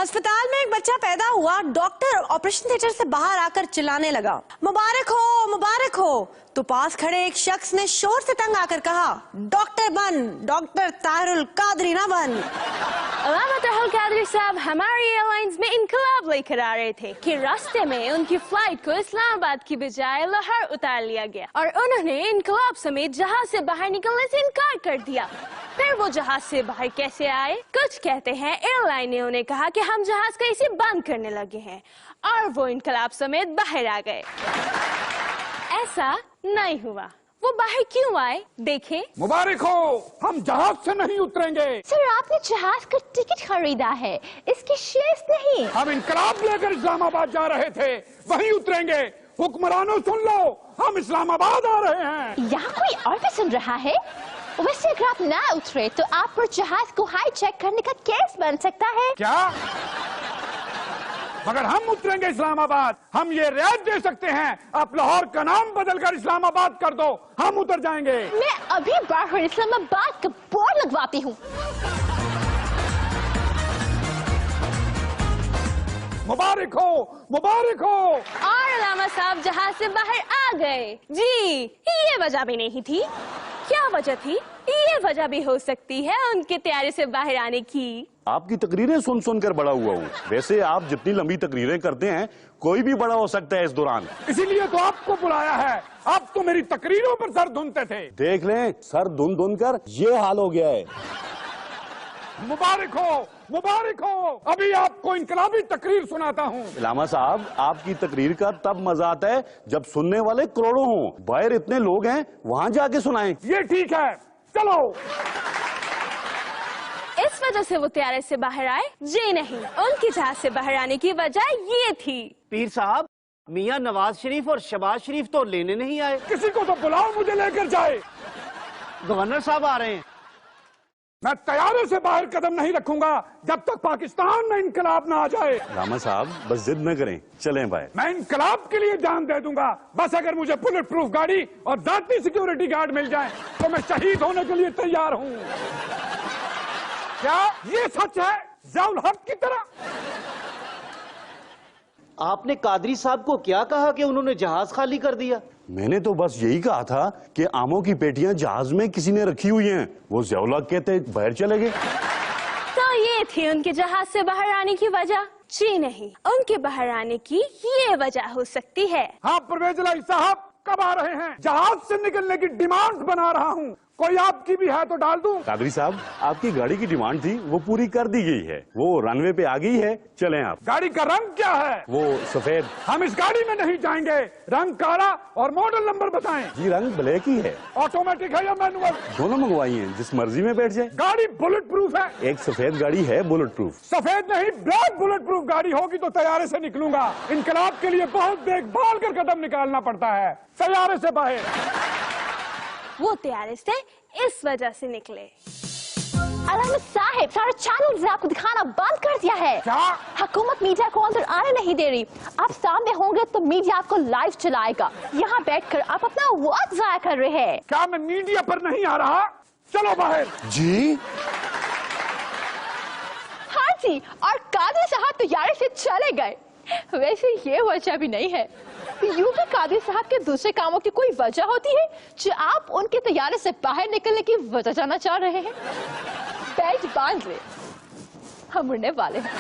अस्पताल में एक बच्चा पैदा हुआ, डॉक्टर ऑपरेशन थिएटर से बाहर आकर चिल्लाने लगा, मुबारक हो। तो पास खड़े एक शख्स ने शोर से तंग आकर कहा, डॉक्टर बन, डॉक्टर ताहिरुल कादरी ना बन। अल्लामा ताहिरुल कादरी साहब हमारी एयरलाइंस में इनकलाब लेकर आ रहे थे कि रास्ते में उनकी फ्लाइट को इस्लामाबाद की बजाय लाहौर उतार लिया गया और उन्होंने इनकलाब समेत जहाज से बाहर निकलने से इनकार कर दिया। फिर वो जहाज से बाहर कैसे आए? कुछ कहते हैं एयरलाइन ने उन्हें कहा कि हम जहाज का इसे बंद करने लगे हैं और वो इनकलाब समेत बाहर आ गए। ऐसा नहीं हुआ। वो बाहर क्यों आए? देखें। मुबारक हो, हम जहाज से नहीं उतरेंगे। सर, आपने जहाज का टिकट खरीदा है, इसकी शेयर्स नहीं। हम इनकलाब लेकर इस्लामाबाद जा रहे थे, वहीं उतरेंगे। हुक्मरानों सुन लो, हम इस्लामाबाद आ रहे हैं। यहाँ कोई और भी सुन रहा है? वैसे अगर आप ना उतरे तो आप पर जहाज को हाईजैक करने का केस बन सकता है। क्या? मगर हम उतरेंगे इस्लामाबाद, हम ये रियायत दे सकते हैं, आप लाहौर का नाम बदलकर इस्लामाबाद कर दो, हम उतर जाएंगे। मैं अभी बाहर इस्लामाबाद का बोर्ड लगवाती हूँ। मुबारक हो। और अल्लामा साहब जहाज से बाहर आ गए। जी, ये वजह भी नहीं थी। क्या वजह थी? ये वजह भी हो सकती है उनके तैयारी से बाहर आने की। आपकी तकरीरें सुन सुन कर बड़ा हुआ हूँ। वैसे आप जितनी लंबी तकरीरें करते हैं, कोई भी बड़ा हो सकता है इस दौरान। इसीलिए तो आपको बुलाया है। आप तो मेरी तकरीरों पर सर धुनते थे। देख लें, सर धुन कर ये हाल हो गया है। मुबारक हो। अभी आपको इनकलाबी तकरीर सुनाता हूँ। अल्लामा साहब, आपकी तकरीर का तब मजा आता है जब सुनने वाले करोड़ों हों। बाहर इतने लोग हैं, वहाँ जाके सुनाएं। ये ठीक है, चलो। इस वजह से वो तैयारी से बाहर आए? जी नहीं, उनकी जहाज से बाहर आने की वजह ये थी। पीर साहब, मियाँ नवाज शरीफ और शहबाज शरीफ तो लेने नहीं आए। किसी को तो बुलाओ, मुझे लेकर जाए। गवर्नर साहब आ रहे हैं। मैं तैयारे से बाहर कदम नहीं रखूंगा जब तक पाकिस्तान में इनकलाब ना आ जाए। अल्लामा साहब, बस जिद न करें, चलें बाहर। मैं इनकलाब के लिए जान दे दूंगा, बस अगर मुझे बुलेट प्रूफ गाड़ी और जाती सिक्योरिटी गार्ड मिल जाए तो मैं शहीद होने के लिए तैयार हूँ। क्या ये सच है ज़ियाउल हक की तरह? आपने कादरी साहब को क्या कहा कि उन्होंने जहाज खाली कर दिया? मैंने तो बस यही कहा था कि आमों की पेटियां जहाज में किसी ने रखी हुई हैं। वो ज़ियाउल हक कहते बाहर चले गए। तो ये थी उनके जहाज से बाहर आने की वजह? जी नहीं, उनके बाहर आने की ये वजह हो सकती है। हाँ परवेज इलाही साहब, कब आ रहे हैं? जहाज से निकलने की डिमांड बना रहा हूँ, कोई आपकी भी है तो डाल दूं। कादरी साहब, आपकी गाड़ी की डिमांड थी, वो पूरी कर दी गई है। वो रनवे पे आ गई है, चलें आप। गाड़ी का रंग क्या है? वो सफेद। हम इस गाड़ी में नहीं जाएंगे। रंग काला और मॉडल नंबर बताएं। जी, रंग ब्लैक ही है। ऑटोमेटिक है या मैनुअल? दोनों मंगवाई हैं, जिस मर्जी में बैठ जाए। गाड़ी बुलेट प्रूफ है? एक सफेद गाड़ी है बुलेट प्रूफ। सफेद नहीं, ब्लैक बुलेट प्रूफ गाड़ी होगी तो तैयारे से निकलूंगा। इनकलाब के लिए बहुत देखभाल कर कदम निकालना पड़ता है। तैयारे से बाहर। वो तैयारी से इस वजह से निकले। अल्लामा साहिब, सारे चैनल्स ने आपको दिखाना बंद कर दिया है। क्या? हुकूमत मीडिया को अंदर आने नहीं दे रही। आप सामने होंगे तो मीडिया आपको लाइव चलाएगा। यहाँ बैठकर आप अपना वक्त जाया कर रहे हैं। क्या मैं मीडिया पर नहीं आ रहा? चलो बाहर। जी हाँ जी, और कादरी साहब तैयारी से चले गए। वैसे ये वजह भी नहीं है। यूं भी कादरी साहब के दूसरे कामों की कोई वजह होती है जो आप उनके तैयारी से बाहर निकलने की वजह जानना चाह रहे हैं? बेल्ट बांध ले, हम उड़ने वाले हैं।